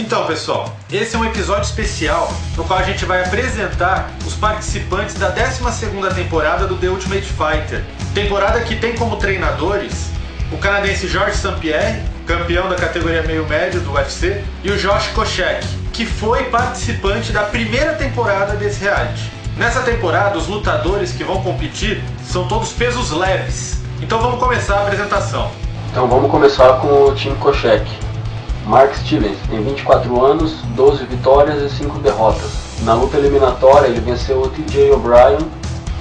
Então, pessoal, esse é um episódio especial no qual a gente vai apresentar os participantes da 12ª temporada do The Ultimate Fighter. Temporada que tem como treinadores o canadense Georges St-Pierre, campeão da categoria meio-médio do UFC, e o Josh Koscheck, que foi participante da primeira temporada desse reality. Nessa temporada, os lutadores que vão competir são todos pesos leves. Então vamos começar a apresentação. Então vamos começar com o time Koscheck. Mark Stevens tem 24 anos, 12 vitórias e 5 derrotas. Na luta eliminatória, ele venceu o TJ O'Brien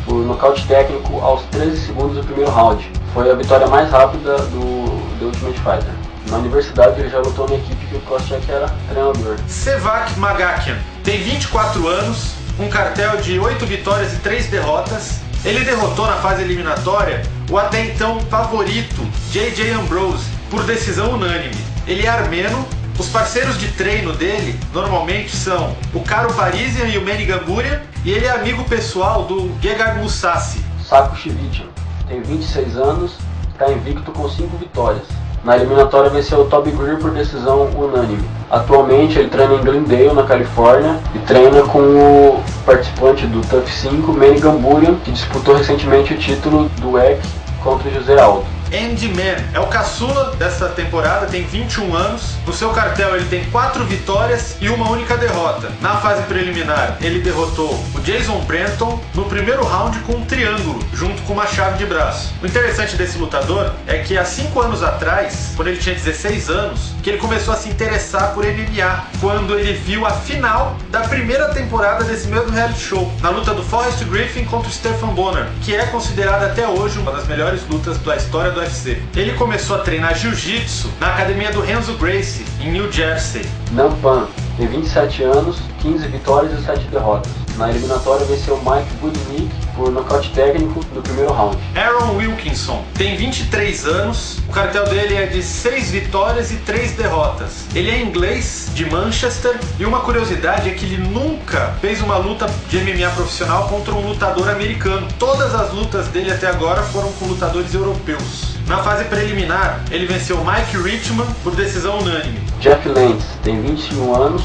por nocaute técnico aos 13 segundos do primeiro round. Foi a vitória mais rápida do The Ultimate Fighter. Na universidade, ele já lutou na equipe que o Koscheck era treinador. Sevak Magakian tem 24 anos, um cartel de 8 vitórias e 3 derrotas. Ele derrotou na fase eliminatória o até então favorito J.J. Ambrose por decisão unânime. Ele é armeno, os parceiros de treino dele normalmente são o Karo Parisyan e o Manny Gamburian, e ele é amigo pessoal do Gegard Mousasi. Sako Chivitian tem 26 anos, está invicto com 5 vitórias. Na eliminatória venceu o Toby Greer por decisão unânime. Atualmente ele treina em Glendale, na Califórnia, e treina com o participante do TUF 5, Manny Gamburian, que disputou recentemente o título do WEC contra o José Aldo. Andy Mann é o caçula dessa temporada, tem 21 anos. No seu cartel ele tem 4 vitórias e uma única derrota. Na fase preliminar ele derrotou o Jason Brenton no primeiro round com um triângulo, junto com uma chave de braço. O interessante desse lutador é que há 5 anos atrás, quando ele tinha 16 anos, que ele começou a se interessar por MMA, quando ele viu a final da primeira temporada desse mesmo reality show, na luta do Forrest Griffin contra o Stephan Bonnar, que é considerada até hoje uma das melhores lutas da história do UFC. Ele começou a treinar jiu-jitsu na academia do Renzo Gracie, em New Jersey. Nampan tem 27 anos, 15 vitórias e 7 derrotas. Na eliminatória venceu Mike Budnick por nocaute técnico no primeiro round. Aaron Wilkinson tem 23 anos, o cartel dele é de 6 vitórias e 3 derrotas. Ele é inglês, de Manchester, e uma curiosidade é que ele nunca fez uma luta de MMA profissional contra um lutador americano. Todas as lutas dele até agora foram com lutadores europeus. Na fase preliminar, ele venceu Mike Richman por decisão unânime. Jeff Lentz tem 21 anos,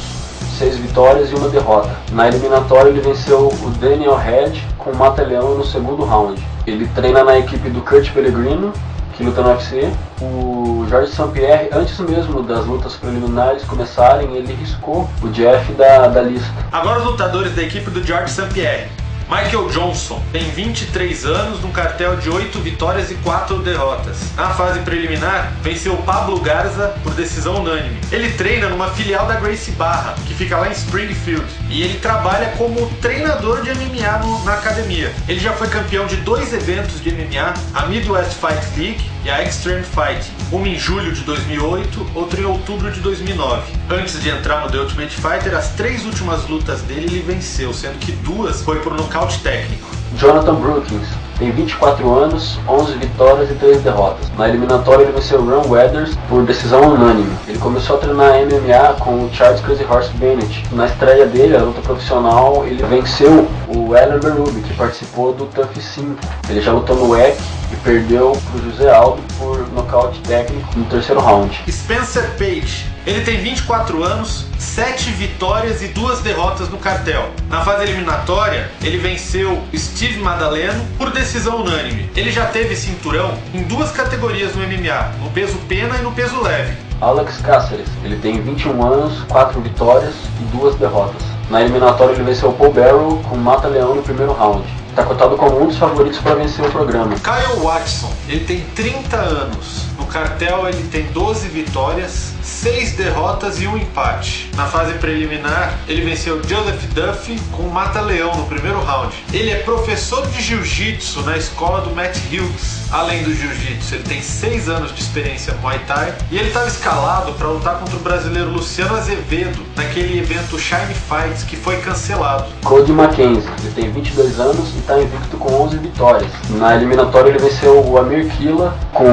6 vitórias e uma derrota. Na eliminatória ele venceu o Daniel Head com mata-leão no segundo round. Ele treina na equipe do Kurt Pellegrino, que luta no UFC. O Georges St-Pierre, antes mesmo das lutas preliminares começarem, ele riscou o Jeff da lista. Agora os lutadores da equipe do Georges St-Pierre. Michael Johnson tem 23 anos, num cartel de 8 vitórias e 4 derrotas. Na fase preliminar, venceu Pablo Garza por decisão unânime. Ele treina numa filial da Gracie Barra, que fica lá em Springfield, e ele trabalha como treinador de MMA na academia. Ele já foi campeão de 2 eventos de MMA, a Midwest Fight League e a Extreme Fight, uma em julho de 2008, outra em outubro de 2009. Antes de entrar no The Ultimate Fighter, as 3 últimas lutas dele ele venceu, sendo que 2 foi por nocaute técnico. Jonathan Brookings tem 24 anos, 11 vitórias e 3 derrotas. Na eliminatória ele venceu Ron Weathers por decisão unânime. Ele começou a treinar MMA com o Charles Crazy Horse Bennett. Na estreia dele, a luta profissional, ele venceu o Alan Berube, que participou do TUF 5. Ele já lutou no WEC e perdeu para o José Aldo por nocaute técnico no terceiro round. Spencer Page, ele tem 24 anos, 7 vitórias e 2 derrotas no cartel. Na fase eliminatória, ele venceu Steve Madaleno por decisão unânime. Ele já teve cinturão em 2 categorias no MMA, no peso pena e no peso leve. Alex Cáceres, ele tem 21 anos, 4 vitórias e 2 derrotas. Na eliminatória ele venceu Paul Barrow com mata-leão no primeiro round. Está cotado como um dos favoritos para vencer o programa. Kyle Watson, ele tem 30 anos. No cartel ele tem 12 vitórias, 6 derrotas e 1 empate. Na fase preliminar, ele venceu Joseph Duffy com mata-leão no primeiro round. Ele é professor de jiu-jitsu na escola do Matt Hughes. Além do jiu-jitsu, ele tem 6 anos de experiência no Muay Thai e ele estava escalado para lutar contra o brasileiro Luciano Azevedo naquele evento Shine Fights que foi cancelado. Cody Mackenzie, ele tem 22 anos e está invicto com 11 vitórias. Na eliminatória ele venceu o Amir Killa com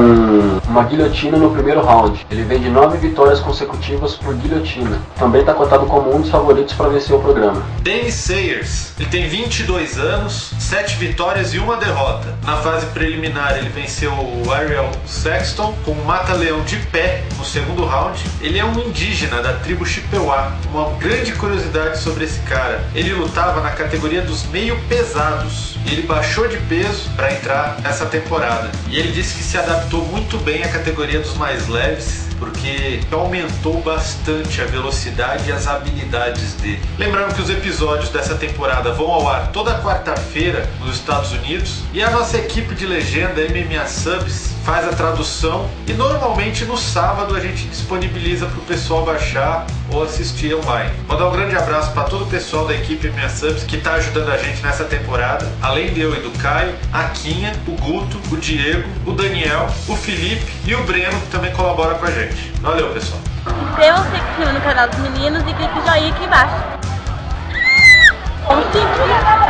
uma guilhotina no primeiro round. Ele vem de 9 vitórias vitórias consecutivas por guilhotina. Também está cotado como um dos favoritos para vencer o programa. Danny Sayers, ele tem 22 anos, 7 vitórias e 1 derrota. Na fase preliminar ele venceu o Ariel Sexton com um mata-leão de pé no segundo round. Ele é um indígena da tribo Chippewa. Uma grande curiosidade sobre esse cara: ele lutava na categoria dos meio pesados e ele baixou de peso para entrar nessa temporada. E ele disse que se adaptou muito bem à categoria dos mais leves, porque aumentou bastante a velocidade e as habilidades dele. Lembrando que os episódios dessa temporada vão ao ar toda quarta-feira nos Estados Unidos, e a nossa equipe de legenda MMA Subs faz a tradução, e normalmente no sábado a gente disponibiliza para o pessoal baixar ou assistir online. Vou dar um grande abraço para todo o pessoal da equipe MMA Subs que está ajudando a gente nessa temporada, além de eu e do Caio, a Quinha, o Guto, o Diego, o Daniel, o Felipe e o Breno, que também colabora com a gente. Valeu, pessoal! Inscreva-se aqui no canal dos meninos e clique no joinha aqui embaixo. Vamos seguir!